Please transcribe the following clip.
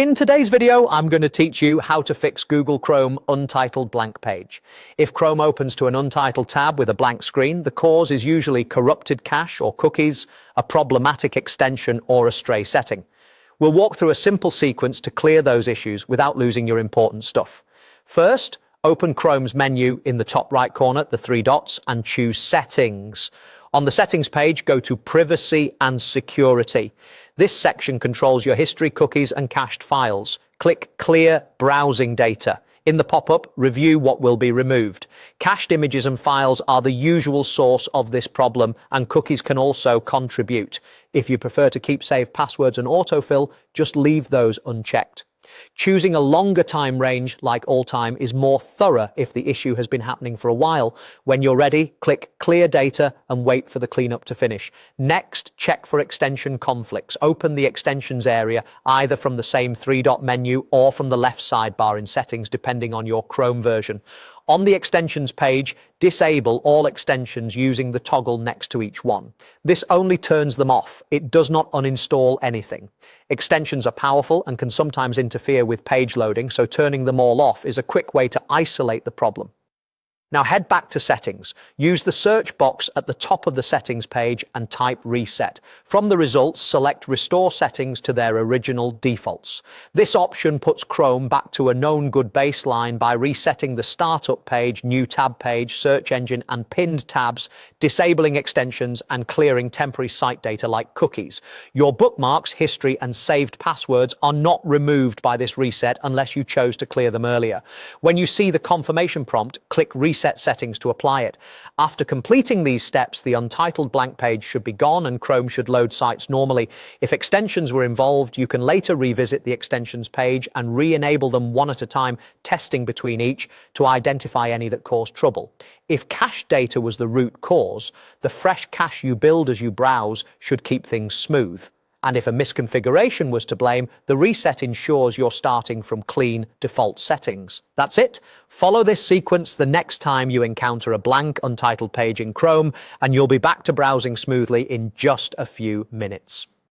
In today's video, I'm going to teach you how to fix Google Chrome untitled blank page. If Chrome opens to an untitled tab with a blank screen, the cause is usually corrupted cache or cookies, a problematic extension, or a stray setting. We'll walk through a simple sequence to clear those issues without losing your important stuff. First, open Chrome's menu in the top right corner, the three dots, and choose Settings. On the Settings page, go to Privacy and Security. This section controls your history, cookies, and cached files. Click Clear Browsing Data. In the pop-up, review what will be removed. Cached images and files are the usual source of this problem, and cookies can also contribute. If you prefer to keep saved passwords and autofill, just leave those unchecked. Choosing a longer time range, like all time, is more thorough if the issue has been happening for a while. When you're ready, click Clear Data and wait for the cleanup to finish. Next, check for extension conflicts. Open the extensions area either from the same three-dot menu or from the left sidebar in Settings, depending on your Chrome version. On the extensions page, disable all extensions using the toggle next to each one. This only turns them off. It does not uninstall anything. Extensions are powerful and can sometimes interfere with page loading, so turning them all off is a quick way to isolate the problem. Now head back to Settings. Use the search box at the top of the Settings page and type Reset. From the results, select Restore Settings to their original defaults. This option puts Chrome back to a known good baseline by resetting the Startup page, New Tab page, Search Engine, and Pinned tabs, disabling extensions, and clearing temporary site data like cookies. Your bookmarks, history, and saved passwords are not removed by this reset unless you chose to clear them earlier. When you see the confirmation prompt, click Reset Settings to apply it. After completing these steps, the untitled blank page should be gone and Chrome should load sites normally. If extensions were involved, you can later revisit the extensions page and re-enable them one at a time, testing between each to identify any that caused trouble. If cache data was the root cause, the fresh cache you build as you browse should keep things smooth. And if a misconfiguration was to blame, the reset ensures you're starting from clean default settings. That's it. Follow this sequence the next time you encounter a blank untitled page in Chrome, and you'll be back to browsing smoothly in just a few minutes.